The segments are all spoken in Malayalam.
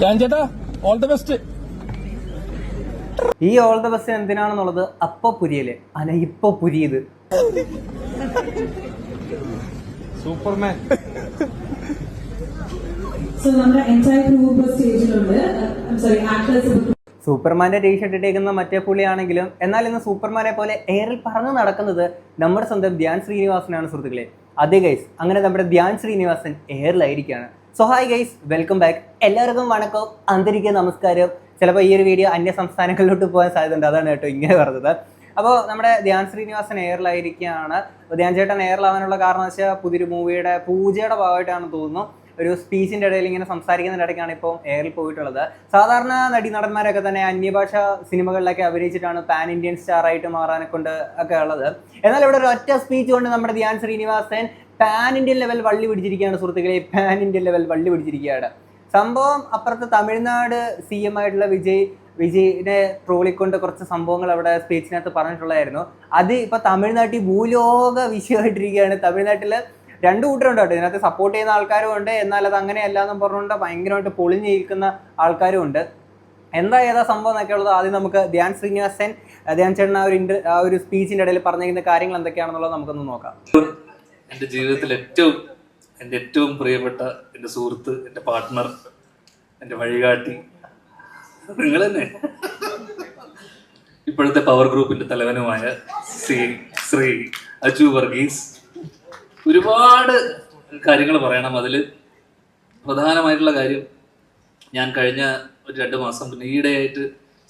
ചേട്ടാ ഓൾ ദ ബെസ്റ്റ്. ഈ ഓൾ ദ ബെസ്റ്റ് എന്തിനാണെന്നുള്ളത് അപ്പൊ പുരിയല്ലേ അല്ല ഇപ്പൊ പുരിയത്. സൂപ്പർമാൻ. സൂപ്പർമാന്റെ ടീഷർട്ട് ഇട്ടേക്കുന്ന മറ്റേ പുള്ളിയാണെങ്കിലും എന്നാൽ ഇന്ന് സൂപ്പർമാനെ പോലെ എയറിൽ പറന്ന് നടക്കുന്നത് നമ്മുടെ സ്വന്തം ധ്യാൻ ശ്രീനിവാസനാണ് സുഹൃത്തുക്കളെ. അതെ ഗൈസ്, അങ്ങനെ നമ്മുടെ ധ്യാൻ ശ്രീനിവാസൻ എയറിലായിരിക്കുകയാണ്. So hi guys, welcome back. എല്ലാവർക്കും വണക്കം, അന്തരിക്ക നമസ്കാരം. ചിലപ്പോൾ ഈ ഒരു വീഡിയോ അന്യ സംസ്ഥാനങ്ങളിലോട്ട് പോകാൻ സാധ്യതയുണ്ട്, അതാണ് കേട്ടോ ഇങ്ങനെ പറഞ്ഞത്. അപ്പോൾ നമ്മുടെ ധ്യാൻ ശ്രീനിവാസൻ എയറിലായിരിക്കുകയാണ്. ധ്യാൻ ചേട്ടൻ എയറിലാവാനുള്ള കാരണം വെച്ചാൽ പുതിയൊരു മൂവിയുടെ പൂജയുടെ ഭാഗമായിട്ടാണെന്ന് തോന്നുന്നു. ഒരു സ്പീച്ചിൻ്റെ ഇടയിൽ ഇങ്ങനെ സംസാരിക്കുന്നതിൻ്റെ ഇടയ്ക്കാണ് ഇപ്പോൾ എയറിൽ പോയിട്ടുള്ളത്. സാധാരണ നടന്മാരൊക്കെ തന്നെ അന്യഭാഷ സിനിമകളിലൊക്കെ അഭിനയിച്ചിട്ടാണ് പാൻ ഇന്ത്യൻ സ്റ്റാർ ആയിട്ട് മാറാനെ കൊണ്ട് ഒക്കെ ഉള്ളത്. എന്നാൽ ഇവിടെ ഒരു ഒറ്റ സ്പീച്ച് കൊണ്ട് നമ്മുടെ Dhyan Sreenivasan pan Indian level വള്ളി പിടിച്ചിരിക്കുകയാണ് സുഹൃത്തുക്കളെ. പാൻ ഇന്ത്യൻ ലെവൽ വള്ളി പിടിച്ചിരിക്കുകയാണ്. സംഭവം അപ്പുറത്ത് തമിഴ്നാട് CM ആയിട്ടുള്ള വിജയിനെ ട്രോളിക്കൊണ്ട് കുറച്ച് സംഭവങ്ങൾ അവിടെ സ്പീച്ചിനകത്ത് പറഞ്ഞിട്ടുള്ളതായിരുന്നു. അത് ഇപ്പോൾ തമിഴ്നാട്ടിൽ ഭൂലോക വിഷയമായിട്ടിരിക്കുകയാണ്. തമിഴ്നാട്ടിൽ രണ്ടു കൂട്ടരുണ്ട് കേട്ടോ. ഇതിനകത്ത് സപ്പോർട്ട് ചെയ്യുന്ന ആൾക്കാരും ഉണ്ട്, എന്നാൽ അത് അങ്ങനെയല്ല എന്നും പറഞ്ഞുകൊണ്ട് ഭയങ്കരമായിട്ട് പൊളിഞ്ഞിരിക്കുന്ന ആൾക്കാരും ഉണ്ട്. എന്താ ഏതാ സംഭവം എന്നൊക്കെ ഉള്ളത് ആദ്യം നമുക്ക് ധ്യാൻ ശ്രീനിവാസൻ ധ്യാൻ ചേട്ടൻ ആ ഒരു സ്പീച്ചിൻ്റെ ഇടയിൽ പറഞ്ഞിരിക്കുന്ന കാര്യങ്ങൾ എന്തൊക്കെയാണെന്നുള്ളത് നമുക്കൊന്ന് നോക്കാം. എൻ്റെ ജീവിതത്തിൽ എൻ്റെ ഏറ്റവും പ്രിയപ്പെട്ട എൻ്റെ സുഹൃത്ത്, എൻ്റെ പാർട്ട്ണർ, എൻ്റെ വഴികാട്ടി നിങ്ങൾ തന്നെ, ഇപ്പോഴത്തെ പവർ ഗ്രൂപ്പിന്റെ തലവനുമായ ശ്രീ അജു വർഗീസ്. ഒരുപാട് കാര്യങ്ങൾ പറയണം. അതിൽ പ്രധാനമായിട്ടുള്ള കാര്യം, ഞാൻ കഴിഞ്ഞ ഒരു 2 മാസം പിന്നെ ഈയിടെയായിട്ട്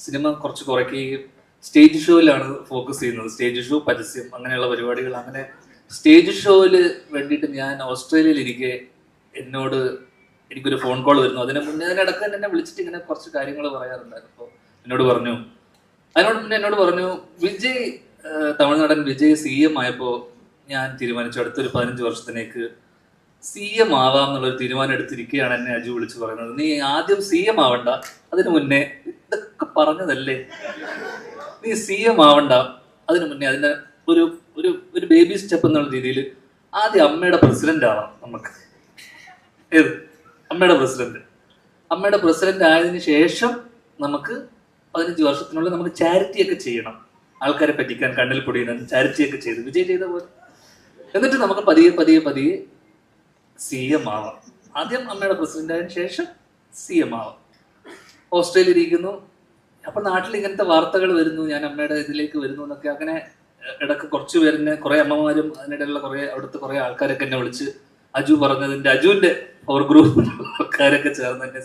സിനിമ കുറച്ച് കുറയ്ക്കുകയും സ്റ്റേജ് ഷോയിലാണ് ഫോക്കസ് ചെയ്യുന്നത്. സ്റ്റേജ് ഷോ, പരസ്യം, അങ്ങനെയുള്ള പരിപാടികൾ. അങ്ങനെ സ്റ്റേജ് ഷോയിൽ വേണ്ടിയിട്ട് ഞാൻ ഓസ്ട്രേലിയയിൽ ഇരിക്കെ എനിക്കൊരു ഫോൺ കോൾ വരുന്നു. അതിനിടക്ക് തന്നെ എന്നെ വിളിച്ചിട്ട് ഇങ്ങനെ കുറച്ച് കാര്യങ്ങൾ പറയാറുണ്ടായിരുന്നു. അപ്പോൾ എന്നോട് പറഞ്ഞു വിജയ്, തമിഴ്നാടൻ വിജയ് CM ആയപ്പോൾ ഞാൻ തീരുമാനിച്ചു അടുത്തൊരു 15 വർഷത്തിനേക്ക് CM ആവാം എന്നുള്ളൊരു തീരുമാനം എടുത്തിരിക്കുകയാണ്. എന്നെ അജു വിളിച്ച് പറയുന്നത്, നീ ആദ്യം CM ആവണ്ട, അതിനു മുന്നേ ഇതൊക്കെ പറഞ്ഞതല്ലേ, നീ CM ആവണ്ട, അതിനു മുന്നേ അതിന്റെ ഒരു ബേബി സ്റ്റെപ്പ് എന്നുള്ള രീതിയിൽ ആദ്യം അമ്മയുടെ പ്രസിഡന്റ് ആവാം നമുക്ക്. അമ്മയുടെ പ്രസിഡന്റ് ആയതിനു ശേഷം നമുക്ക് 15 വർഷത്തിനുള്ളിൽ നമുക്ക് ചാരിറ്റി ഒക്കെ ചെയ്യണം. ആൾക്കാരെ പറ്റിക്കാൻ കണ്ണിൽ പൊടിയുന്ന ചാരിറ്റി ഒക്കെ ചെയ്ത് വിജയ് ചെയ്ത പോലെ. എന്നിട്ട് നമുക്ക് പതിയെ CM ആവാം. ആദ്യം അമ്മയുടെ പ്രസിഡന്റ് ആയതിനു ശേഷം CM ആവാം. ഓസ്ട്രേലിയ ഇരിക്കുന്നു. അപ്പൊ നാട്ടിൽ ഇങ്ങനത്തെ വാർത്തകൾ വരുന്നു, ഞാൻ അമ്മയുടെ ഇതിലേക്ക് വരുന്നു എന്നൊക്കെ. അങ്ങനെ ഇടക്ക് കുറച്ച് പേരിനെ, കുറെ അമ്മമാരും അതിനിടയിലുള്ള അവിടുത്തെ കുറെ ആൾക്കാരൊക്കെ എന്നെ വിളിച്ച് അജു പറഞ്ഞതിന്റെ അജുവിന്റെ പവർ ഗ്രൂപ്പ് ആൾക്കാരൊക്കെ ചേർന്ന് എന്നെ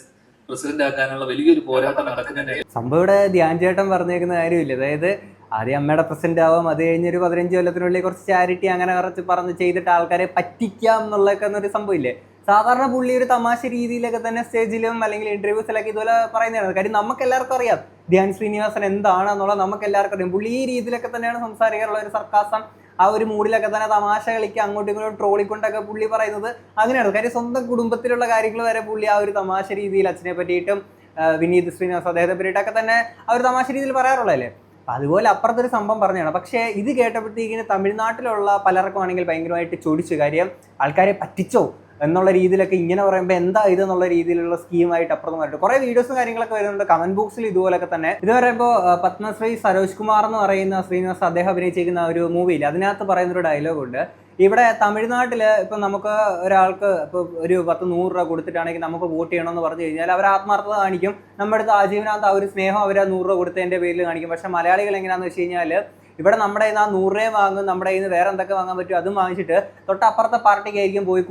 പ്രസിഡന്റ് ആക്കാനുള്ള വലിയൊരു പോരാട്ടം നടക്കുന്നുണ്ട്. സംഭവം ഇവിടെ ധ്യാൻ ചേട്ടൻ പറഞ്ഞേക്കുന്ന കാര്യമില്ല. അതായത് ആദ്യം അമ്മയുടെ പ്രസിഡന്റ് ആവാം, അത് കഴിഞ്ഞൊരു 15 കൊല്ലത്തിനുള്ളിൽ കുറച്ച് ചാരിറ്റി അങ്ങനെ കുറച്ച് പറഞ്ഞ് ചെയ്തിട്ട് ആൾക്കാരെ പറ്റിക്കാം എന്നുള്ളതൊക്കെ എന്നൊരു സംഭവം ഇല്ലേ. സാധാരണ പുള്ളി ഒരു തമാശ രീതിയിലൊക്കെ തന്നെ സ്റ്റേജിലും അല്ലെങ്കിൽ ഇന്റർവ്യൂസിലൊക്കെ ഇതുപോലെ പറയുന്നതാണ്. കാര്യം നമുക്ക് എല്ലാവർക്കും അറിയാം ധ്യാൻ ശ്രീനിവാസൻ എന്താണെന്നുള്ളത്. നമുക്ക് എല്ലാവർക്കും അറിയാം പുള്ളി ഈ രീതിയിലൊക്കെ തന്നെയാണ് സംസാരിക്കാറുള്ള. ഒരു സർക്കാസം, ആ ഒരു മൂഡിലൊക്കെ തന്നെ തമാശ കളിക്കുക, അങ്ങോട്ടും ഇങ്ങോട്ടും ട്രോളിക്കൊണ്ടൊക്കെ പുള്ളി പറയുന്നത് അങ്ങനെയാണ്. കാര്യം സ്വന്തം കുടുംബത്തിലുള്ള കാര്യങ്ങൾ വരെ പുള്ളി ആ ഒരു തമാശ രീതിയിൽ അച്ഛനെ പറ്റിയിട്ടും വിനീത് ശ്രീനിവാസ് അദ്ദേഹത്തെ പറ്റിയിട്ടൊക്കെ തന്നെ ആ ഒരു തമാശ രീതിയിൽ പറയാറുള്ളതല്ലേ. അതുപോലെ അപ്പുറത്തൊരു സംഭവം പറഞ്ഞതാണ്. പക്ഷേ ഇത് കേട്ടപ്പോഴത്തേക്കിന് തമിഴ്നാട്ടിലുള്ള പലർക്കും ആണെങ്കിൽ ഭയങ്കരമായിട്ട് ചൊടിച്ചു. കാര്യം ആൾക്കാരെ പറ്റിച്ചോ എന്നുള്ള രീതിയിലൊക്കെ ഇങ്ങനെ പറയുമ്പോൾ എന്താ ഇതെന്നുള്ള രീതിയിലുള്ള സ്കീമായിട്ട് അപ്പുറത്തുമായിട്ട് കുറേ വീഡിയോസും കാര്യങ്ങളൊക്കെ വരുന്നുണ്ട്. കമന്റ് ബോക്സിൽ ഇതുപോലൊക്കെ തന്നെ. ഇത് പറയുമ്പോൾ പത്മശ്രീ സരോജ് കുമാർ എന്ന് പറയുന്ന ശ്രീനിവാസ് അദ്ദേഹം അഭിനയിച്ചിരിക്കുന്ന ഒരു മൂവിയിൽ അതിനകത്ത് പറയുന്നൊരു ഡയലോഗുണ്ട്. ഇവിടെ തമിഴ്നാട്ടിൽ ഇപ്പം നമുക്ക് ഒരാൾക്ക് ഇപ്പോൾ ഒരു 10-100 രൂപ കൊടുത്തിട്ടാണെങ്കിൽ നമുക്ക് വോട്ട് ചെയ്യണമെന്ന് പറഞ്ഞു കഴിഞ്ഞാൽ അവർ ആത്മാർത്ഥത കാണിക്കും. നമ്മുടെ അടുത്ത് ആജീവനാന്ത ആ ഒരു സ്നേഹം അവർ 100 രൂപ കൊടുത്തതിൻ്റെ പേരിൽ കാണിക്കും. പക്ഷേ മലയാളികൾ എങ്ങനെയാണെന്ന് വെച്ച് കഴിഞ്ഞാൽ ഇവിടെ നമ്മുടെ കയ്യിൽ നിന്ന് ആ 100 രൂപ വാങ്ങും, നമ്മുടെ കയ്യിൽ നിന്ന് വേറെ എന്തൊക്കെ വാങ്ങാൻ പറ്റും അതും വാങ്ങിച്ചിട്ട് തൊട്ടപ്പുറത്തെ പാർട്ടിക്കായിരിക്കും പോയി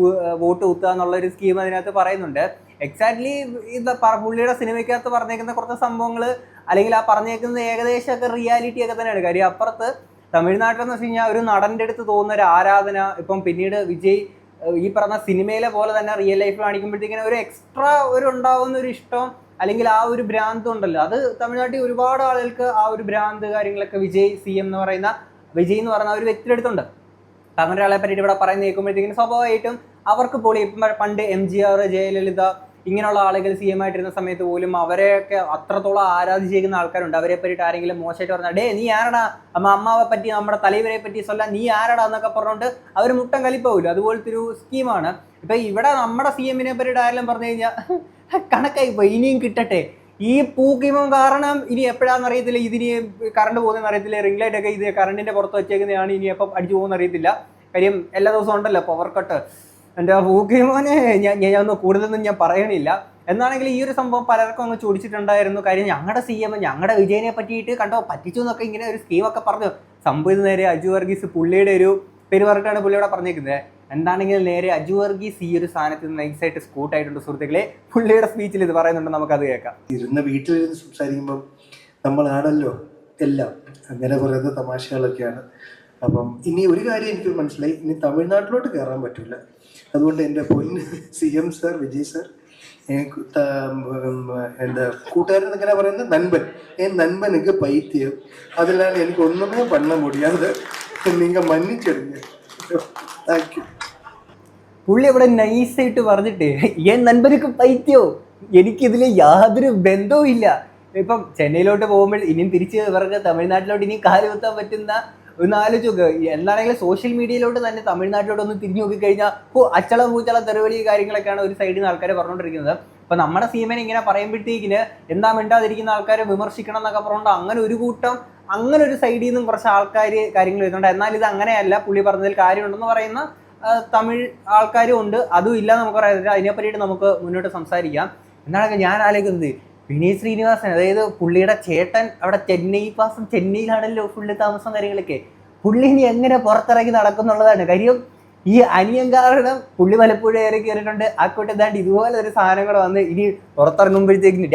വോട്ട് കുത്തുക എന്നുള്ളൊരു സ്കീം അതിനകത്ത് പറയുന്നുണ്ട്. എക്സാക്ട്ലി ഇത് പുള്ളിയുടെ സിനിമയ്ക്കകത്ത് പറഞ്ഞേക്കുന്ന കുറച്ച് സംഭവങ്ങൾ അല്ലെങ്കിൽ ആ പറഞ്ഞേക്കുന്നത് ഏകദേശമൊക്കെ റിയാലിറ്റി ഒക്കെ തന്നെയാണ്. കാര്യം അപ്പുറത്ത് തമിഴ്നാട്ടിലെന്ന് വെച്ച് കഴിഞ്ഞാൽ ഒരു നടൻ്റെ അടുത്ത് തോന്നുന്ന ഒരു ആരാധന, ഇപ്പം പിന്നീട് വിജയ് ഈ പറഞ്ഞ സിനിമയിലെ പോലെ തന്നെ റിയൽ ലൈഫ് കാണിക്കുമ്പോഴത്തേക്കിനും ഒരു എക്സ്ട്രാ ഉണ്ടാവുന്ന ഒരു ഇഷ്ടം അല്ലെങ്കിൽ ആ ഒരു ഭ്രാന്ത് ഉണ്ടല്ലോ, അത് തമിഴ്നാട്ടിൽ ഒരുപാട് ആളുകൾക്ക് ആ ഒരു ഭ്രാന്ത് കാര്യങ്ങളൊക്കെ വിജയ് എന്ന് പറയുന്ന ഒരു വ്യക്തിയുടെ അടുത്തുണ്ട്. അങ്ങനെ ഒരാളെ പറ്റിയിട്ട് ഇവിടെ പറയുന്ന കേൾക്കുമ്പോഴത്തേക്കിനും സ്വാഭാവികമായിട്ടും അവർക്ക് പൊളി. ഇപ്പം പണ്ട് MGR, ജയലളിത ഇങ്ങനെയുള്ള ആളുകൾ CM ആയിട്ടിരുന്ന സമയത്ത് പോലും അവരെയൊക്കെ അത്രത്തോളം ആരാധിച്ചിരിക്കുന്ന ആൾക്കാരുണ്ട്. അവരെ പറ്റിയിട്ട് ആരെങ്കിലും മോശമായിട്ട് പറഞ്ഞാൽ നീ ആരടാ, അമ്മാവെ പറ്റി നമ്മുടെ തലവരെ പറ്റി സ്വല്ല നീ ആരടാ എന്നൊക്കെ പറഞ്ഞുകൊണ്ട് അവർ മുട്ടം കലിപ്പോവില്ല. അതുപോലത്തെ ഒരു സ്കീമാണ്. ഇപ്പം ഇവിടെ നമ്മുടെ CM പറ്റിയിട്ട് ആരെങ്കിലും പറഞ്ഞു കഴിഞ്ഞാൽ കണക്കായി പോയി, ഇനിയും കിട്ടട്ടെ. ഈ പൂക്കിമം കാരണം ഇനി എപ്പോഴാണെന്ന് അറിയത്തില്ല, ഇതിന് കറണ്ട് പോകുന്നതെന്ന് അറിയത്തില്ല, റിംഗ് ലൈറ്റ് ഒക്കെ ഇത് കറണ്ടിന്റെ പുറത്ത് വെച്ചേക്കുന്നതാണ്, ഇനി എപ്പം അടിച്ചു പോകുന്ന അറിയത്തില്ല. കാര്യം എല്ലാ ദിവസവും ഉണ്ടല്ലോ പവർ കട്ട്. എൻ്റെ പൂക്കിമോനെ ഞാൻ ഒന്ന് കൂടുതലൊന്നും ഞാൻ പറയണില്ല. എന്നാണെങ്കിൽ ഈ ഒരു സംഭവം പലർക്കും അങ്ങ് ചൊടിച്ചിട്ടുണ്ടായിരുന്നു. കാര്യം ഞങ്ങളുടെ CM ഞങ്ങളുടെ വിജയനെ പറ്റിയിട്ട് കണ്ടോ പറ്റിച്ചു എന്നൊക്കെ ഇങ്ങനെ ഒരു സ്കീമൊക്കെ പറഞ്ഞു. സംഭവം നേരെ അജു വർഗീസ് പുള്ളിയുടെ ഒരു പേര് പറഞ്ഞിട്ടാണ് പുള്ളിയോടെ പറഞ്ഞേക്കുന്നത്. എന്താണെങ്കിലും നേരെ അജു വർഗീസ് ഈ ഒരു സാധനത്തിൽ നിന്ന് നൈസായിട്ട് സ്കൂട്ടായിട്ടുണ്ട് സുഹൃത്തുക്കളെ. പുള്ളിയുടെ സ്പീച്ചിൽ ഇത് പറയുന്നുണ്ട്, നമുക്കത് കേൾക്കാം. വീട്ടിലിരുന്ന് സംസാരിക്കുമ്പം നമ്മളാണല്ലോ എല്ലാം, അങ്ങനെ പറയുന്ന തമാശകളൊക്കെയാണ്. അപ്പം ഇനി ഒരു കാര്യം എനിക്ക് മനസ്സിലായി, ഇനി തമിഴ്നാട്ടിലോട്ട് കയറാൻ പറ്റില്ല. അതുകൊണ്ട് എൻ്റെ പൊന്ന് CM സാർ, വിജയ് സാർ, എൻ്റെ കൂട്ടുകാരൻ എങ്ങനെ പറയുന്നത്, നൻപൻ, നൻപനുക്ക് പൈത്യം, അതിലാണ് എനിക്ക് ഒന്നുമേ പണ്ണ മുടിയാതെ നിങ്ങൾ മന്നിച്ചെടുங்க. Thank you. പുള്ളി അവിടെ നൈസായിട്ട് പറഞ്ഞിട്ട് നൻപനുക്ക് പൈത്യോ, എനിക്കിതിൽ യാതൊരു ബന്ധവും ഇല്ല. ഇപ്പം ചെന്നൈയിലോട്ട് പോകുമ്പോൾ ഇനിയും തിരിച്ച് ഇവർക്ക് തമിഴ്നാട്ടിലോട്ട് ഇനിയും കാല് കുത്താൻ പറ്റുന്ന ഒന്ന് ആലോചിച്ച് നോക്കുക. എന്താണെങ്കിലും സോഷ്യൽ മീഡിയയിലോട്ട് തന്നെ തമിഴ്നാട്ടിലോട്ട് ഒന്ന് തിരിഞ്ഞു നോക്കിക്കഴിഞ്ഞാൽ അച്ചളം പൂച്ചളം തെരുവലി കാര്യങ്ങളൊക്കെയാണ് ഒരു സൈഡിൽ നിന്ന് ആൾക്കാർ പറഞ്ഞുകൊണ്ടിരിക്കുന്നത്. അപ്പം നമ്മുടെ CM ഇങ്ങനെ പറയുമ്പോഴത്തേക്കിന് എന്താ മിണ്ടാതിരിക്കുന്ന ആൾക്കാരെ വിമർശിക്കണം എന്നൊക്കെ പറഞ്ഞുകൊണ്ട് അങ്ങനെ ഒരു കൂട്ടം, അങ്ങനെ ഒരു സൈഡിൽ നിന്നും കുറച്ച് ആൾക്കാർ കാര്യങ്ങൾ വരുന്നുണ്ട്. എന്നാൽ ഇത് അങ്ങനെയല്ല, പുള്ളി പറഞ്ഞതിൽ കാര്യമുണ്ടെന്ന് പറയുന്ന തമിഴ് ആൾക്കാരും ഉണ്ട്. അതും ഇല്ല നമുക്ക് പറയാം. അതിനെ പറ്റിയിട്ട് നമുക്ക് മുന്നോട്ട് സംസാരിക്കാം. എന്നാണ് ഞാൻ ആലോചിക്കുന്നത്, വിനീത് ശ്രീനിവാസൻ, അതായത് പുള്ളിയുടെ ചേട്ടൻ അവിടെ ചെന്നൈയിലാണല്ലോ ഫുള്ള് താമസം കാര്യങ്ങളൊക്കെ. പുള്ളി ഇനി എങ്ങനെ പുറത്തിറങ്ങി നടക്കുന്നുള്ളതാണ് കാര്യം. ഈ അനിയൻ കാരണം പുള്ളി പലപ്പോഴും ഏറെ കയറിയിട്ടുണ്ട്. ആ കൂട്ടത്താണ്ട് ഇതുപോലെ ഒരു സാധനങ്ങൾ വന്ന് ഇനി പുറത്തിറങ്ങുമ്പോഴത്തേക്കിന്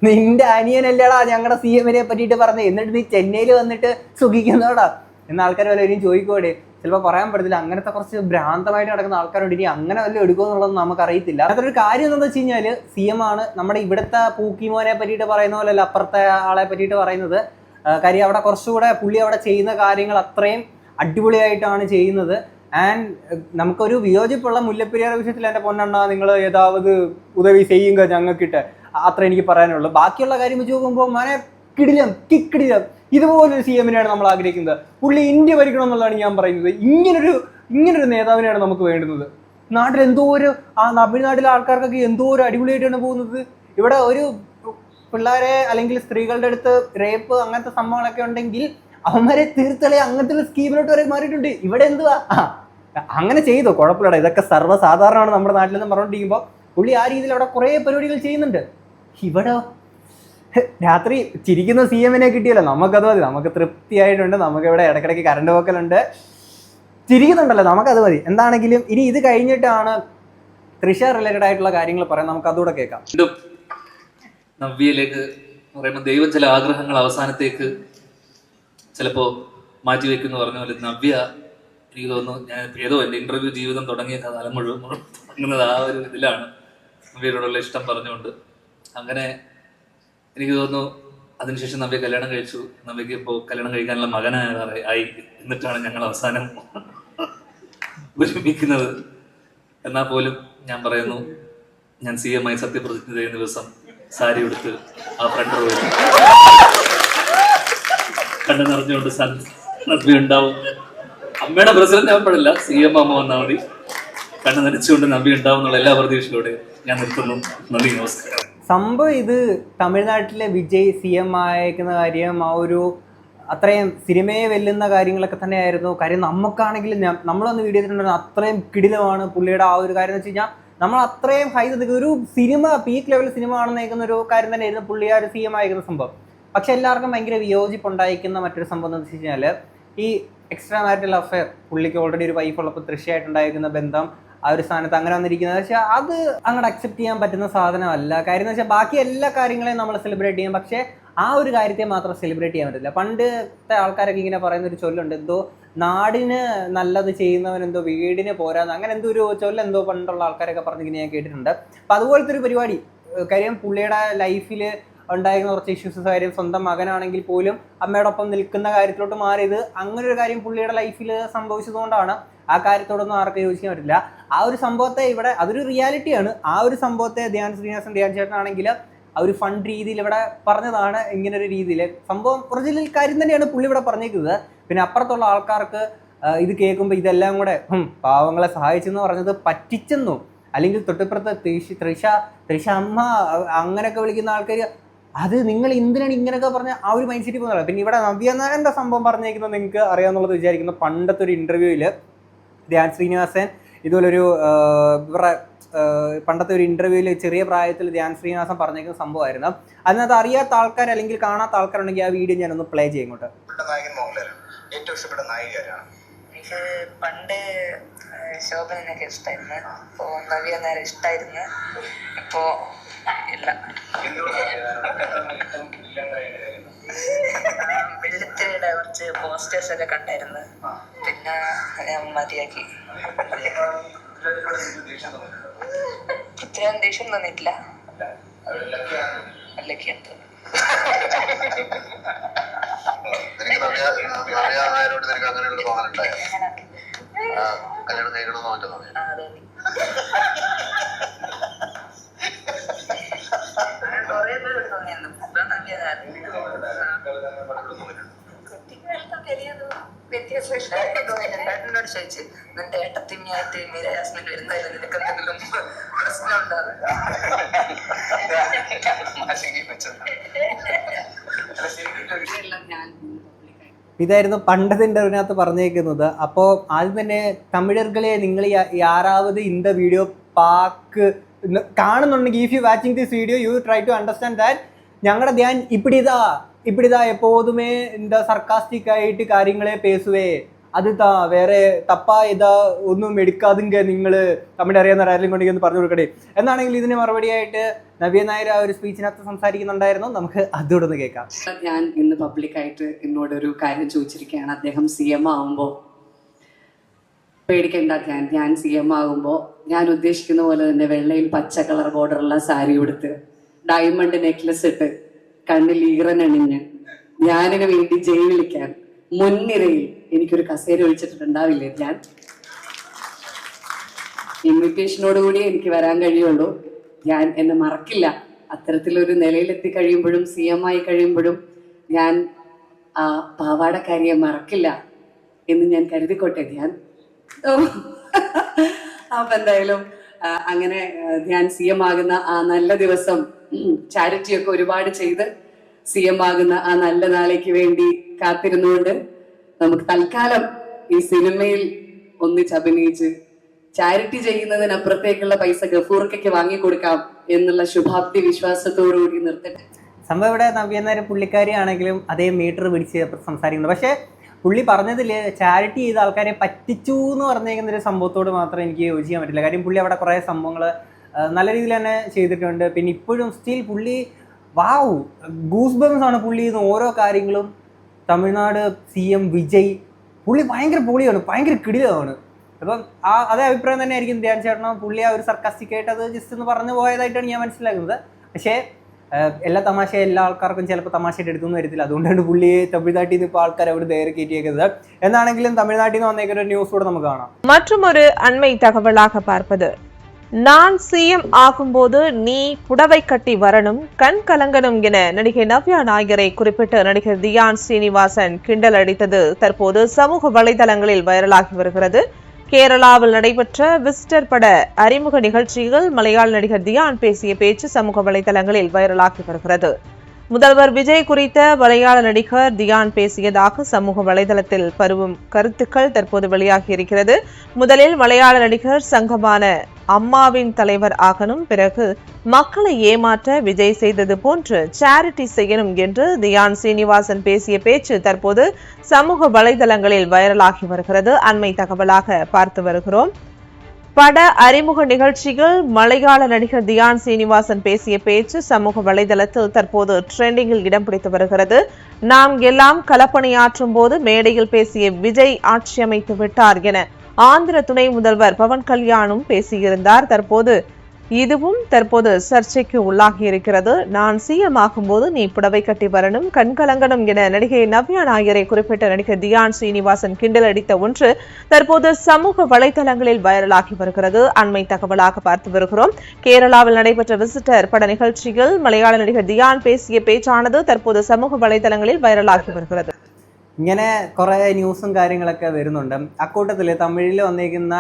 നിന്റെ അനിയനല്ലേടാ ഞങ്ങളുടെ CM പറ്റിയിട്ട് പറഞ്ഞത്, എന്നിട്ട് നീ ചെന്നൈയിൽ വന്നിട്ട് സുഖിക്കുന്നോടാ എന്ന ആൾക്കാർ വല്ലവരും ചോദിക്കോടെ. ചിലപ്പോൾ പറയാൻ പറ്റത്തില്ല. അങ്ങനത്തെ കുറച്ച് ഭ്രാന്തമായിട്ട് നടക്കുന്ന ആൾക്കാരുണ്ട്. ഇനി അങ്ങനെ വല്ലതും എടുക്കുമോ എന്നുള്ളത് നമുക്കറിയത്തില്ല. അതൊരു കാര്യം എന്താണെന്ന് വെച്ച് കഴിഞ്ഞാൽ CM ആണ് നമ്മുടെ ഇവിടുത്തെ പൂക്കിമോനെ പറ്റിയിട്ട് പറയുന്ന പോലെയല്ല അപ്പുറത്തെ ആളെ പറ്റിയിട്ട് പറയുന്നത്. കാര്യം അവിടെ കുറച്ചുകൂടെ പുള്ളി അവിടെ ചെയ്യുന്ന കാര്യങ്ങൾ അത്രയും അടിപൊളിയായിട്ടാണ് ചെയ്യുന്നത്. ആൻഡ് നമുക്കൊരു വിയോജിപ്പുള്ള മുല്ലപ്പെരിയാർ വിഷയത്തിൽ എൻ്റെ പൊന്നെണ്ണ നിങ്ങൾ ഏതാവത് ഉദവി ചെയ്യുക ഞങ്ങൾക്കിട്ട്, അത്ര എനിക്ക് പറയാനുള്ളൂ. ബാക്കിയുള്ള കാര്യം വെച്ച് നോക്കുമ്പോൾ മനെ കിക്കിടിലം ഇതുപോലൊരു CM നമ്മൾ ആഗ്രഹിക്കുന്നത്. പുള്ളി ഇന്ത്യ ഭരിക്കണം എന്നുള്ളതാണ് ഞാൻ പറയുന്നത്. ഇങ്ങനൊരു നേതാവിനെയാണ് നമുക്ക് വേണ്ടുന്നത്. നാട്ടിൽ എന്തോ ഒരു തമിഴ്നാട്ടിലെ ആൾക്കാർക്കൊക്കെ എന്തോ ഒരു അടിപൊളിയായിട്ടാണ് പോകുന്നത്. ഇവിടെ ഒരു പിള്ളേരെ അല്ലെങ്കിൽ സ്ത്രീകളുടെ അടുത്ത് റേപ്പ് അങ്ങനത്തെ സംഭവങ്ങളൊക്കെ ഉണ്ടെങ്കിൽ അവന്മാരെ തീർത്തളെ അങ്ങനത്തെ ഒരു സ്കീമിലോട്ട് വരെ മാറിയിട്ടുണ്ട്. ഇവിടെ എന്തുവാ അങ്ങനെ ചെയ്തോ കുഴപ്പമില്ലടാ, ഇതൊക്കെ സർവ്വസാധാരണമാണ് നമ്മുടെ നാട്ടിൽ നിന്ന് പറഞ്ഞുകൊണ്ടിരിക്കുമ്പോൾ പുള്ളി ആ രീതിയിൽ അവിടെ കുറേ പരിപാടികൾ ചെയ്യുന്നുണ്ട്. ഇവിടെ രാത്രി ചിരിക്കുന്ന CM കിട്ടിയല്ലോ, നമുക്കത് മതി, നമുക്ക് തൃപ്തിയായിട്ടുണ്ട്. നമുക്കിവിടെ ഇടയ്ക്കിടയ്ക്ക് കറണ്ട് പോക്കലുണ്ട്, ചിരിക്കുന്നുണ്ടല്ലോ, നമുക്കത് മതി. എന്താണെങ്കിലും ഇനി ഇത് കഴിഞ്ഞിട്ടാണ് തൃഷ റിലേറ്റഡ് ആയിട്ടുള്ള കാര്യങ്ങൾ പറയാം, നമുക്ക് അതുകൂടെ കേൾക്കാം. നവ്യയിലേക്ക് പറയുമ്പോൾ ദൈവം ചില ആഗ്രഹങ്ങൾ അവസാനത്തേക്ക് ചിലപ്പോൾ മാറ്റിവെക്കുന്നു പറഞ്ഞ പോലെ നവ്യ എനിക്ക് തോന്നുന്നു, ഞാൻ ഏതോ എൻ്റെ ഇന്റർവ്യൂ ജീവിതം തുടങ്ങിയ കാലം മുഴുവൻ തുടങ്ങുന്നത് ആ ഒരു ഇതിലാണ്, നവ്യയോടുള്ള ഇഷ്ടം പറഞ്ഞുകൊണ്ട്. അങ്ങനെ എനിക്ക് തോന്നുന്നു അതിനുശേഷം നവ്യ കല്യാണം കഴിച്ചു. നവ്യക്ക് ഇപ്പോൾ കല്യാണം കഴിക്കാനുള്ള മകനായി എന്നിട്ടാണ് ഞങ്ങൾ അവസാനം ഒരുമിക്കുന്നത്. എന്നാൽ പോലും ഞാൻ പറയുന്നു, ഞാൻ CM ആയി സത്യപ്രതിജ്ഞ ചെയ്യുന്ന ദിവസം സാരി എടുത്ത് ആ ഫ്രണ്ട് റോയിൽ കണ്ണു നിറഞ്ഞുകൊണ്ട് നവ്യ ഉണ്ടാവും. അമ്മയുടെ പ്രസിഡന്റ് ആവുമ്പോഴല്ല, CM അമ്മ വന്നാൽ മതി. കണ്ണു നനച്ചുകൊണ്ട് നവ്യ ഉണ്ടാവും എന്നുള്ള എല്ലാ പ്രതീക്ഷയോടെ ഞാൻ നിർത്തുന്നു. നന്ദി, നമസ്കാരം. സംഭവം ഇത് തമിഴ്നാട്ടിലെ വിജയ് CM ആയേക്കുന്ന കാര്യം ആ ഒരു അത്രയും സിനിമയെ വെല്ലുന്ന കാര്യങ്ങളൊക്കെ തന്നെയായിരുന്നു. കാര്യം നമുക്കാണെങ്കിൽ നമ്മളൊന്ന് വീഡിയോ ചെയ്തിട്ടുണ്ടെങ്കിൽ അത്രയും കിടിലമാണ് പുള്ളിയുടെ ആ ഒരു കാര്യം എന്ന് വെച്ച് കഴിഞ്ഞാൽ നമ്മൾ അത്രയും ഹൈ നിൽക്കുന്ന ഒരു സിനിമ, പീക്ക് ലെവൽ സിനിമ ആണെന്ന് നയിക്കുന്ന ഒരു കാര്യം തന്നെയായിരുന്നു പുള്ളി ആ ഒരു CM ആയിരിക്കുന്ന സംഭവം. പക്ഷെ എല്ലാവർക്കും ഭയങ്കര വിയോജിപ്പുണ്ടായിരിക്കുന്ന മറ്റൊരു സംഭവം എന്ന് വെച്ച് കഴിഞ്ഞാൽ ഈ എക്സ്ട്രാ മാരിറ്റൽ അഫെയർ. പുള്ളിക്ക് ഓൾറെഡി ഒരു വൈഫ് ഉള്ളപ്പോൾ തൃശ്ശയായിട്ടുണ്ടായിരിക്കുന്ന ബന്ധം ആ ഒരു സ്ഥാനത്ത് അങ്ങനെ വന്നിരിക്കുന്നത്. പക്ഷെ അത് അങ്ങോട്ട് അക്സെപ്റ്റ് ചെയ്യാൻ പറ്റുന്ന സാധനമല്ല. കാര്യം എന്ന് വെച്ചാൽ ബാക്കി എല്ലാ കാര്യങ്ങളെയും നമ്മൾ സെലിബ്രേറ്റ് ചെയ്യാം, പക്ഷേ ആ ഒരു കാര്യത്തെ മാത്രം സെലിബ്രേറ്റ് ചെയ്യാൻ പറ്റില്ല. പണ്ടത്തെ ആൾക്കാരൊക്കെ ഇങ്ങനെ പറയുന്ന ഒരു ചൊല്ലുണ്ട്, എന്തോ നാടിന് നല്ലത് ചെയ്യുന്നവൻ എന്തോ വീടിന് പോരാന്ന്, അങ്ങനെ എന്തോ ഒരു ചൊല്ല് എന്തോ പണ്ടുള്ള ആൾക്കാരൊക്കെ പറഞ്ഞിങ്ങനെ ഞാൻ കേട്ടിട്ടുണ്ട്. അപ്പം അതുപോലത്തെ ഒരു പരിപാടി. കാര്യം പുള്ളിയുടെ ലൈഫിൽ ഉണ്ടായിരുന്ന കുറച്ച് ഇഷ്യൂസ്, കാര്യം സ്വന്തം മകനാണെങ്കിൽ പോലും അമ്മയോടൊപ്പം നിൽക്കുന്ന കാര്യത്തിലോട്ട് മാറിയത് അങ്ങനെ ഒരു കാര്യം പുള്ളിയുടെ ലൈഫിൽ സംഭവിച്ചതുകൊണ്ടാണ്. ആ കാര്യത്തോടൊന്നും ആർക്കും യോജിക്കാൻ പറ്റില്ല. ആ ഒരു സംഭവത്തെ ഇവിടെ അതൊരു റിയാലിറ്റിയാണ്. ആ ഒരു സംഭവത്തെ ധ്യാൻ ചേട്ടനാണെങ്കിൽ ആ ഒരു ഫണ്ട് രീതിയിൽ ഇവിടെ പറഞ്ഞതാണ്. ഇങ്ങനൊരു രീതിയിൽ സംഭവം ഒറിജിനൽ കാര്യം തന്നെയാണ് പുള്ളി ഇവിടെ പറഞ്ഞേക്കുന്നത്. പിന്നെ അപ്പുറത്തുള്ള ആൾക്കാർക്ക് ഇത് കേൾക്കുമ്പോൾ ഇതെല്ലാം കൂടെ പാവങ്ങളെ സഹായിച്ചെന്ന് പറഞ്ഞത് പറ്റിച്ചെന്നും അല്ലെങ്കിൽ തൊട്ടിപ്പുറത്ത് തൃഷ അമ്മ അങ്ങനെയൊക്കെ വിളിക്കുന്ന ആൾക്കാർ, അത് നിങ്ങൾ എന്തിനാണ് ഇങ്ങനെയൊക്കെ പറഞ്ഞ ആ ഒരു മൈൻഡ് സെറ്റ് പോകുന്നത്. പിന്നെ ഇവിടെ നവ്യ നായരുടെ സംഭവം പറഞ്ഞേക്കുന്നത് നിങ്ങൾക്ക് അറിയാമെന്നുള്ളത് വിചാരിക്കുന്നു. പണ്ടത്തെ ഒരു ഇൻ്റർവ്യൂവിൽ ധ്യാൻ ശ്രീനിവാസൻ ഇതുപോലൊരു ഇവരുടെ പണ്ടത്തെ ഒരു ഇൻ്റർവ്യൂവിൽ ചെറിയ പ്രായത്തിൽ ധ്യാൻ ശ്രീനിവാസൻ പറഞ്ഞേക്കുന്ന സംഭവമായിരുന്നു. അതിനകത്ത് അറിയാത്ത ആൾക്കാർ അല്ലെങ്കിൽ കാണാത്ത ആൾക്കാരുണ്ടെങ്കിൽ ആ വീഡിയോ ഞാനൊന്ന് പ്ലേ ചെയ്യും. ഇങ്ങോട്ട് ഏറ്റവും ഇഷ്ടപ്പെട്ട നായികരാണ്? എനിക്ക് പണ്ട് ശോഭനൊക്കെ ഇഷ്ടമായിരുന്നു, ഇപ്പോ നവ്യ നേരെ ഇഷ്ടമായിരുന്നു, ഇപ്പോ ഇല്ല. വെള്ളിത്തിരയുടെ കുറച്ച് പോസ്റ്റേഴ്സ് ഒക്കെ കണ്ടായിരുന്നു, പിന്നെ ഞാൻ മതിയാക്കി. പൃഥ്വിരാജ് ദേഷ്യം തോന്നിയിട്ടില്ല, ലക്കിയുണ്ട്. അങ്ങനെയുള്ള തോന്നലുണ്ടായോ? കല്യാണം കഴിക്കണമെന്ന് മറ്റോ തോന്നി? കൊറേ പേര് തോന്നിയിരുന്നു. ഏട്ടനോട് ചോദിച്ചു, നിന്റെ ഏട്ടത്തിമ്മയായിട്ട് മീര യാസ്മിൻ വരുന്നതിൽ നിനക്ക് എന്തെങ്കിലും പ്രശ്നം ഉണ്ടാകും? ഇതായിരുന്നു പണ്ടത്തെ ഇന്റർവ്യൂവിനകത്ത് പറഞ്ഞേക്കുന്നത്. അപ്പോൾ ആദ്യം തന്നെ തമിഴர்களே നിങ്ങൾ യാരാവത് ഇന്ത വീഡിയോ പാക്ക് കാണുന്നുണ്ടെങ്കിൽ, if you watching this video you try to understand that ഞങ്ങളുടെ ധ്യാൻ இப்படிதா எப்போதுமே இந்த சர்க்காஸ்டிக் ஆகிட்டு காரியங்களே பேசுவே, அதுதா വേറെ തപ്പാ ഇതാ ഒന്നും എടുക്കാതുങ്ക നിങ്ങൾ തമിഴ് അറിയാവുന്ന ആരെങ്കിലും കൊണ്ടെങ്കിൽ പറഞ്ഞു കൊടുക്കട്ടെ എന്നാണെങ്കിൽ ഇതിന് മറുപടിയായിട്ട് നവ്യ നായർ ആ ഒരു സ്പീച്ചിനകത്ത് സംസാരിക്കുന്നുണ്ടായിരുന്നു. നമുക്ക് അതോടെ ഒന്ന് കേൾക്കാം. ഞാൻ ഇന്ന് പബ്ലിക്കായിട്ട് എന്നോടൊരു കാര്യം ചോദിച്ചിരിക്കുകയാണ്. അദ്ദേഹം CM ആകുമ്പോൾ പേടിക്കേണ്ട, ഞാൻ CM ആകുമ്പോൾ ഞാൻ ഉദ്ദേശിക്കുന്ന പോലെ തന്നെ വെള്ളയിൽ പച്ച കളർ ബോർഡറുള്ള സാരി ഉടുത്ത് ഡയമണ്ട് നെക്ലസ് ഇട്ട് കണ്ണിൽ ഈറനണിഞ്ഞ് ഞാനിന് വേണ്ടി ജയ് വിളിക്കാൻ മുൻനിരയിൽ എനിക്കൊരു കസേര ഒഴിച്ചിട്ടുണ്ടാവില്ലേ? ഞാൻ ഇൻവിറ്റേഷനോടുകൂടി എനിക്ക് വരാൻ കഴിയുള്ളൂ. ഞാൻ എന്നെ മറക്കില്ല. അത്തരത്തിലൊരു നിലയിലെത്തി കഴിയുമ്പോഴും CM ആയി കഴിയുമ്പോഴും ഞാൻ ആ പാവാടക്കാരിയെ മറക്കില്ല എന്ന് ഞാൻ കരുതിക്കോട്ടെ. അപ്പൊ എന്തായാലും അങ്ങനെ ഞാൻ CM ആകുന്ന ആ നല്ല ദിവസം ചാരിറ്റിയൊക്കെ ഒരുപാട് ചെയ്ത് CM ആകുന്ന ആ നല്ല നാളേക്ക് വേണ്ടി കാത്തിരുന്നുകൊണ്ട് നമുക്ക് തൽക്കാലം ഈ സിനിമയിൽ ഒന്നിച്ച് അഭിനയിച്ച് ചാരിറ്റി ചെയ്യുന്നതിനപ്പുറത്തേക്കുള്ള പൈസ ഗഫൂർക്കയ്ക്ക് വാങ്ങിക്കൊടുക്കാം എന്നുള്ള ശുഭാപ്തി വിശ്വാസത്തോടുകൂടി നിർത്തട്ടെ. സംഭവം ഇവിടെ നവ്യ നായർ പുള്ളിക്കാരിയാണെങ്കിലും അതേ മീറ്റർ പിടിച്ച് സംസാരിക്കുന്നത്. പക്ഷേ പുള്ളി പറഞ്ഞതിൽ ചാരിറ്റി ചെയ്ത ആൾക്കാരെ പറ്റിച്ചു എന്ന് പറഞ്ഞേക്കുന്ന ഒരു സംഭവത്തോട് മാത്രം എനിക്ക് യോജിക്കാൻ പറ്റില്ല. കാര്യം പുള്ളി അവിടെ കുറേ സംഭവങ്ങൾ നല്ല രീതിയിൽ തന്നെ ചെയ്തിട്ടുണ്ട്. പിന്നെ ഇപ്പോഴും സ്റ്റിൽ പുള്ളി വാവ് ഗൂസ് ബംസ് ആണ് പുള്ളി ചെയ്യുന്ന ഓരോ കാര്യങ്ങളും. തമിഴ്നാട് CM വിജയ് പുള്ളി ഭയങ്കര പൊളിയാണ്, ഭയങ്കര കിടിലമാണ്. അപ്പം അതേ അഭിപ്രായം തന്നെ ആയിരിക്കും ധ്യാൻ ചേട്ടനും. പുള്ളി ആ ഒരു സർക്കാസ്റ്റിക്കായിട്ട് അത് ജസ്റ്റ് ഒന്ന് പറഞ്ഞു പോയതായിട്ടാണ് ഞാൻ മനസ്സിലാക്കുന്നത്. പക്ഷേ എല്ലാ തമാശയും എല്ലാ ആൾക്കാർക്കും ചിലപ്പോൾ തമാശയായിട്ട് എടുത്തൊന്നും വരത്തില്ല. അതുകൊണ്ടാണ് പുള്ളിയെ തമിഴ്നാട്ടിൽ നിന്ന് ഇപ്പോൾ ആൾക്കാർ അവിടെ നേരെ കയറ്റിയേക്കുന്നത്. എന്നാണെങ്കിലും തമിഴ്നാട്ടിൽ നിന്ന് വന്നേക്കുന്ന ഒരു ന്യൂസ് കൂടെ നമുക്ക് കാണാം. மற்றொரு அண்மை தகவலாக பார்ப்பது, நான் CM ஆகும்போது நீ புடவை கட்டி வரணும், கண் கலங்கணும் என நடிகை நவ்யா நாயரை குறிப்பிட்டு நடிகர் தியான் ஸ்ரீனிவாசன் கிண்டல் அடித்தது தற்போது சமூக வலைதளங்களில் வைரலாகி வருகிறது. கேரளாவில் நடைபெற்ற விசிட்டர் பட அறிமுக நிகழ்ச்சியில் மலையாள நடிகர் தியான் பேசிய பேச்சு சமூக வலைதளங்களில் வைரலாகி வருகிறது. முதல்வர் விஜய் குறித்த மலையாள நடிகர் தியான் பேசியதாக சமூக வலைதளத்தில் பரவும் கருத்துக்கள் தற்போது வெளியாகி இருக்கிறது. முதலில் மலையாள நடிகர் சங்கமான அம்மாவின் தலைவர் ஆகணும், பிறகு மக்களை ஏமாற்ற விஜய் செய்தது போன்று சேரிட்டி செய்யணும் என்று தியான் ஸ்ரீனிவாசன் பேசிய பேச்சு தற்போது சமூக வலைதளங்களில் வைரலாகி வருகிறது. அண்மை தகவலாக பார்த்து வருகிறோம். பட அறிமுக நிகழ்ச்சியில் மலையாள நடிகர் தியான் ஸ்ரீனிவாசன் பேசிய பேச்சு சமூக வலைதளத்தில் தற்போது ட்ரெண்டிங்கில் இடம் பிடித்து வருகிறது. நாம் எல்லாம் களப்பணியாற்றும் போது மேடையில் பேசிய விஜய் ஆட்சி அமைத்து விட்டார் என ஆந்திர துணை முதல்வர் பவன் கல்யாணும் பேசியிருந்தார். தற்போது சர்ச்சைக்கு உள்ளாகி இருக்கிறது. நான் CM ஆகும்போது நீ புடவை கட்டி வரணும், கண்கலங்கணும் என நடிகை நவ்யா நாயரை குறிப்பிட்ட நடிகர் தியான் ஸ்ரீனிவாசன் கிண்டல் அடித்த ஒன்று தற்போது சமூக வலைதளங்களில் வைரலாகி வருகிறது. அண்மை தகவலாக பார்த்து வருகிறோம். கேரளாவில் நடைபெற்ற விசிட்டர் பட நிகழ்ச்சியில் மலையாள நடிகர் தியான் பேசிய பேச்சானது தற்போது சமூக வலைதளங்களில் வைரலாகி வருகிறது. ഇങ്ങനെ കുറേ ന്യൂസും കാര്യങ്ങളൊക്കെ വരുന്നുണ്ട്. അക്കൂട്ടത്തിൽ തമിഴിൽ വന്നിരിക്കുന്ന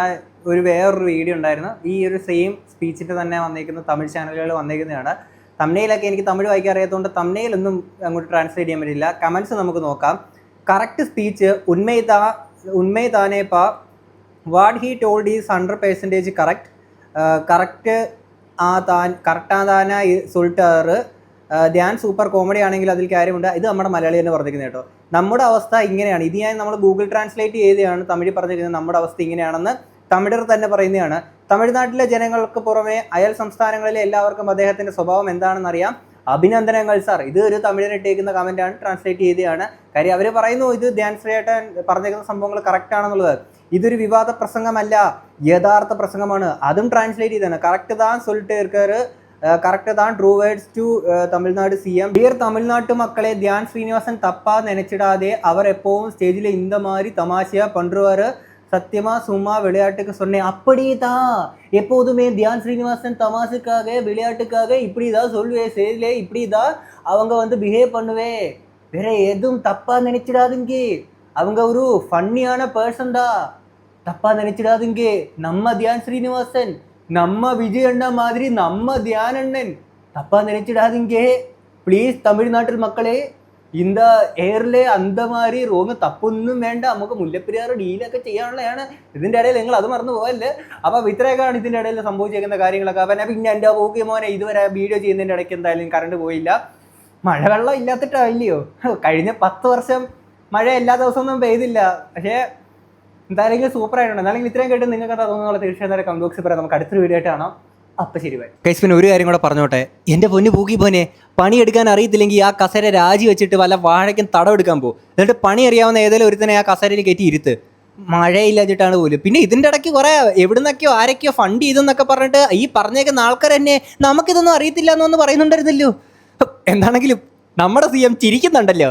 ഒരു വേറൊരു വീഡിയോ ഉണ്ടായിരുന്നു. ഈ ഒരു സെയിം സ്പീച്ചിൻ്റെ തന്നെ വന്നേക്കുന്ന തമിഴ് ചാനലുകൾ വന്നേക്കുന്നതാണ്. തമിഴിലൊക്കെ എനിക്ക് തമിഴ് വായിക്കാൻ അറിയാത്തതുകൊണ്ട് തമിഴിലൊന്നും അങ്ങോട്ട് ട്രാൻസ്ലേറ്റ് ചെയ്യാൻ പറ്റില്ല. കമൻസ് നമുക്ക് നോക്കാം. കറക്റ്റ് സ്പീച്ച് ഉണ്മൈ താനേപ്പാ what he told is 100% correct. Correct താനാ സൊല്ലിട്ടാറ്. ധ്യാൻ സൂപ്പർ കോമഡി ആണെങ്കിൽ അതിൽ കാര്യമുണ്ട്. ഇത് നമ്മുടെ മലയാളി തന്നെ പറഞ്ഞിരിക്കുന്നത് കേട്ടോ. നമ്മുടെ അവസ്ഥ ഇങ്ങനെയാണ്. ഇത് ഞാൻ നമ്മൾ ഗൂഗിൾ ട്രാൻസ്ലേറ്റ് ചെയ്തതാണ്. തമിഴ് പറഞ്ഞിരിക്കുന്നത് നമ്മുടെ അവസ്ഥ ഇങ്ങനെയാണെന്ന് തമിഴർ തന്നെ പറയുന്നതാണ്. തമിഴ്നാട്ടിലെ ജനങ്ങൾക്ക് പുറമെ അയൽ സംസ്ഥാനങ്ങളിലെ എല്ലാവർക്കും അദ്ദേഹത്തിൻ്റെ സ്വഭാവം എന്താണെന്ന് അറിയാം. അഭിനന്ദനങ്ങൾ സാർ. ഇത് ഒരു തമിഴൻ ഇട്ടേക്കുന്ന കമൻറ്റാണ്, ട്രാൻസ്ലേറ്റ് ചെയ്തതാണ്. കാര്യം അവർ പറയുന്നു ഇത് ധ്യാൻ ശ്രീയേട്ടൻ പറഞ്ഞേക്കുന്ന സംഭവങ്ങൾ കറക്റ്റ് ആണെന്നുള്ളത്. ഇതൊരു വിവാദ പ്രസംഗമല്ല, യഥാർത്ഥ പ്രസംഗമാണ്. അതും ട്രാൻസ്ലേറ്റ് ചെയ്താണ്. കറക്റ്റ് താൻ സൊല്ലിട്ട് ഇരിക്കാറ്, കറക്റ്റ് தான் true words to Tamil Nadu CM. Dear தமிழ்நாட்டு மக்களே, தியான் ஸ்ரீனிவாசன் தப்பா நினைச்சிடாதே. அவர் எப்பவும் ஸ்டேஜில் இந்த மாதிரி தமாஷையா பண்ணுவாரு. சத்தியமா சும்மா விளையாட்டுக்கு சொன்னேன். அப்படியே தான் எப்போதுமே தியான் ஸ்ரீனிவாசன் தமாஷுக்காக விளையாட்டுக்காக இப்படி தான் சொல்லுவேன். ஸ்டேஜில் இப்படி தான் அவங்க வந்து பிஹேவ் பண்ணுவே. வேற எதுவும் தப்பா நினைச்சிடாதுங்க. அவங்க ஒரு ஃபன்னியான பர்சன் தான். தப்பா நினைச்சிடாதுங்க. நம்ம தியான் ஸ்ரீனிவாசன், நம்ம விஜய் அண்ணா மாதிரி நம்ம தியான் அண்ணன். தப்பா நினைச்சிடாதீங்க ப்ளீஸ். தமிழ்நாட்டில் மக்களே, இந்த എയറിലെ அந்த மாதிரி റോങ് തപ്പൊന്നും വേണ്ട. നമുക്ക് മുല്ലപ്പെരിയാർ ഡീലൊക്കെ ചെയ്യാനുള്ളതാണ്. ഇതിൻ്റെ ഇടയിൽ നിങ്ങൾ അത് മറന്നു പോകല്ലേ. അപ്പോൾ ഇത്രയൊക്കെയാണ് ഇതിൻ്റെ ഇടയിൽ സംഭവിച്ചേക്കുന്ന കാര്യങ്ങളൊക്കെ. അപ്പം പിന്നെ എൻ്റെ പോക്കി മോനെ ഇതുവരെ വീഡിയോ ചെയ്യുന്നതിൻ്റെ ഇടയ്ക്ക് എന്തായാലും കറണ്ട് പോയില്ല. മഴവെള്ളം ഇല്ലാത്തിട്ടായില്ലയോ. കഴിഞ്ഞ 10 വർഷം മഴ എല്ലാ ദിവസമൊന്നും പെയ്തില്ല. പക്ഷേ എന്തായാലും സൂപ്പറായിട്ടുണ്ട്. എന്നാലും ഇത്രയും കേട്ട് നിങ്ങൾക്ക് എന്താ തോന്നുന്നുള്ള തീർച്ചയായും കമന്റ് ബോക്സിൽ പറയാം. നമുക്ക് അടുത്തൊരു വീഡിയോ ആയിട്ട് കാണാം. അപ്പം ശരി ബൈ. ഗൈസ്, പിന്നെ ഒരു കാര്യം കൂടെ പറഞ്ഞോട്ടെ. എൻ്റെ പൊന്നു പൂക്കി പോനെ, പണിയെടുക്കാൻ അറിയത്തില്ലെങ്കിൽ ആ കസേര രാജി വെച്ചിട്ട് വല്ല വാഴയ്ക്കും തടം എടുക്കാൻ പോകും. എന്നിട്ട് പണി അറിയാവുന്ന ഏതെങ്കിലും ഒരുത്തനെ ആ കസേരയിൽ കയറ്റി ഇരുത്ത്. മഴയില്ലാച്ചിട്ടാണ് പോലും. പിന്നെ ഇതിൻ്റെ ഇടയ്ക്ക് കുറേ എവിടുന്നൊക്കെയോ ആരൊക്കെയോ ഫണ്ട് ചെയ്തെന്നൊക്കെ പറഞ്ഞിട്ട് ഈ പറഞ്ഞേക്കുന്ന ആൾക്കാർ തന്നെ നമുക്കിതൊന്നും അറിയത്തില്ല എന്നൊന്ന് പറയുന്നുണ്ടായിരുന്നല്ലോ. എന്താണെങ്കിലും നമ്മുടെ CM ചിരിക്കുന്നുണ്ടല്ലോ.